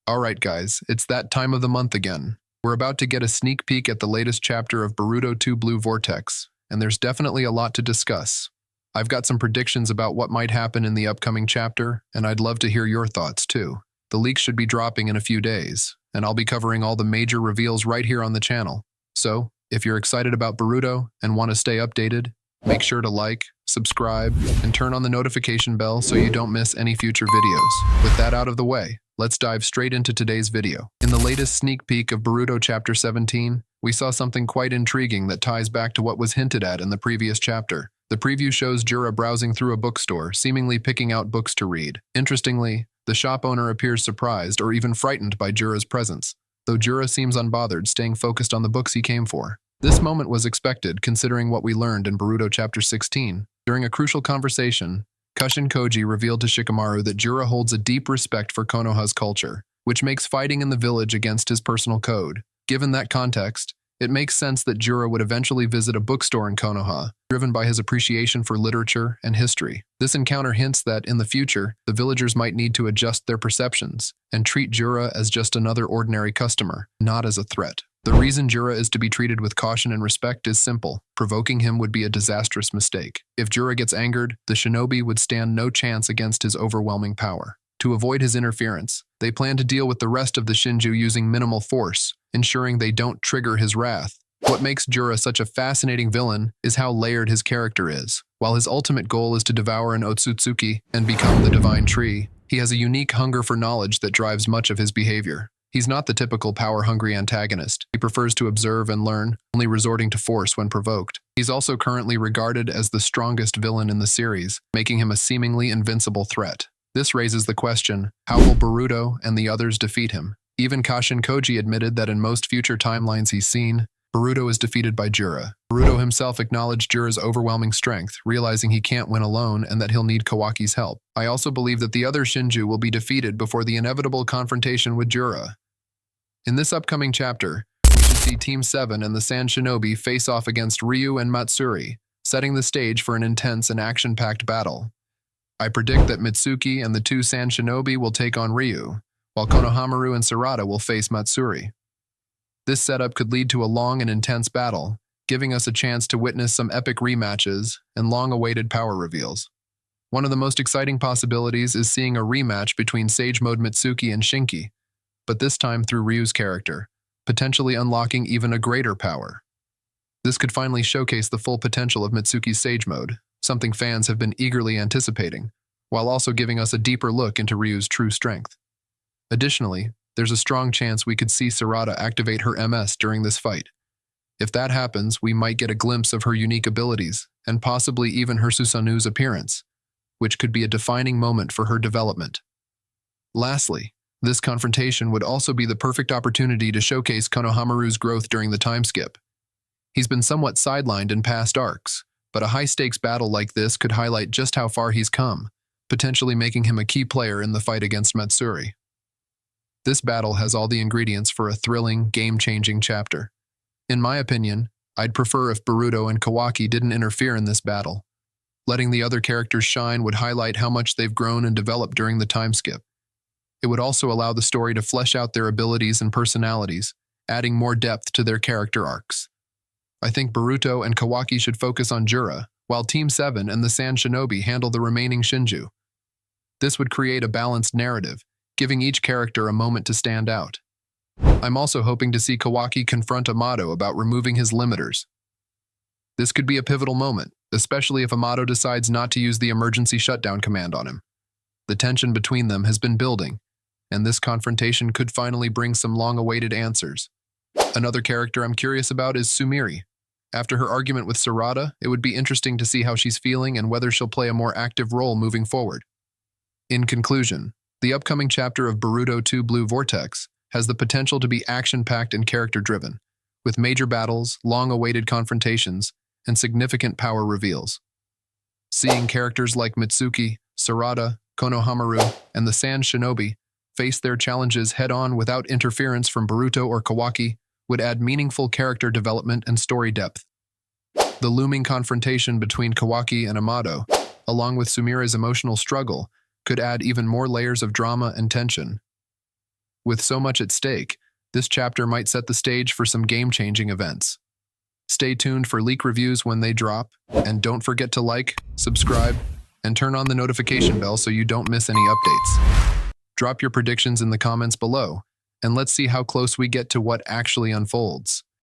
Alright guys, it's that time of the month again. We're about to get a sneak peek at the latest chapter of Boruto 2 Blue Vortex, and there's definitely a lot to discuss. I've got some predictions about what might happen in the upcoming chapter, and I'd love to hear your thoughts too. The leaks should be dropping in a few days, and I'll be covering all the major reveals right here on the channel. So, if you're excited about Boruto and want to stay updated, make sure to like, subscribe, and turn on the notification bell so you don't miss any future videos. With that out of the way, let's dive straight into today's video. In the latest sneak peek of Boruto Chapter 17, we saw something quite intriguing that ties back to what was hinted at in the previous chapter. The preview shows Jura browsing through a bookstore, seemingly picking out books to read. Interestingly, the shop owner appears surprised or even frightened by Jura's presence, though Jura seems unbothered, staying focused on the books he came for. This moment was expected, considering what we learned in Boruto Chapter 16. During a crucial conversation, Kushin Koji revealed to Shikamaru that Jura holds a deep respect for Konoha's culture, which makes fighting in the village against his personal code. Given that context, it makes sense that Jura would eventually visit a bookstore in Konoha, driven by his appreciation for literature and history. This encounter hints that, in the future, the villagers might need to adjust their perceptions and treat Jura as just another ordinary customer, not as a threat. The reason Jura is to be treated with caution and respect is simple. Provoking him would be a disastrous mistake. If Jura gets angered, the shinobi would stand no chance against his overwhelming power. To avoid his interference, they plan to deal with the rest of the Shinju using minimal force, ensuring they don't trigger his wrath. What makes Jura such a fascinating villain is how layered his character is. While his ultimate goal is to devour an Otsutsuki and become the divine tree, he has a unique hunger for knowledge that drives much of his behavior. He's not the typical power-hungry antagonist. He prefers to observe and learn, only resorting to force when provoked. He's also currently regarded as the strongest villain in the series, making him a seemingly invincible threat. This raises the question, how will Boruto and the others defeat him? Even Kashin Koji admitted that in most future timelines he's seen, Boruto is defeated by Jura. Boruto himself acknowledged Jura's overwhelming strength, realizing he can't win alone and that he'll need Kawaki's help. I also believe that the other Shinju will be defeated before the inevitable confrontation with Jura. In this upcoming chapter, we should see Team 7 and the Sand Shinobi face off against Ryu and Matsuri, setting the stage for an intense and action-packed battle. I predict that Mitsuki and the two Sand Shinobi will take on Ryu, while Konohamaru and Sarada will face Matsuri. This setup could lead to a long and intense battle, giving us a chance to witness some epic rematches and long-awaited power reveals. One of the most exciting possibilities is seeing a rematch between Sage Mode Mitsuki and Shinki, but this time through Ryu's character, potentially unlocking even a greater power. This could finally showcase the full potential of Mitsuki's Sage Mode, something fans have been eagerly anticipating, while also giving us a deeper look into Ryu's true strength. Additionally, there's a strong chance we could see Sarada activate her MS during this fight. If that happens, we might get a glimpse of her unique abilities, and possibly even her Susanu's appearance, which could be a defining moment for her development. Lastly, this confrontation would also be the perfect opportunity to showcase Konohamaru's growth during the time skip. He's been somewhat sidelined in past arcs, but a high-stakes battle like this could highlight just how far he's come, potentially making him a key player in the fight against Matsuri. This battle has all the ingredients for a thrilling, game-changing chapter. In my opinion, I'd prefer if Boruto and Kawaki didn't interfere in this battle. Letting the other characters shine would highlight how much they've grown and developed during the time skip. It would also allow the story to flesh out their abilities and personalities, adding more depth to their character arcs. I think Boruto and Kawaki should focus on Jura, while Team 7 and the Sand Shinobi handle the remaining Shinju. This would create a balanced narrative, giving each character a moment to stand out. I'm also hoping to see Kawaki confront Amato about removing his limiters. This could be a pivotal moment, especially if Amato decides not to use the emergency shutdown command on him. The tension between them has been building, and this confrontation could finally bring some long-awaited answers. Another character I'm curious about is Sumire. After her argument with Sarada, it would be interesting to see how she's feeling and whether she'll play a more active role moving forward. In conclusion, the upcoming chapter of Boruto 2 Blue Vortex has the potential to be action-packed and character-driven, with major battles, long-awaited confrontations, and significant power reveals. Seeing characters like Mitsuki, Sarada, Konohamaru, and the Sand Shinobi face their challenges head-on without interference from Boruto or Kawaki would add meaningful character development and story depth. The looming confrontation between Kawaki and Amato, along with Sumire's emotional struggle, could add even more layers of drama and tension. With so much at stake, this chapter might set the stage for some game-changing events. Stay tuned for leak reviews when they drop, and don't forget to like, subscribe, and turn on the notification bell so you don't miss any updates. Drop your predictions in the comments below, and let's see how close we get to what actually unfolds.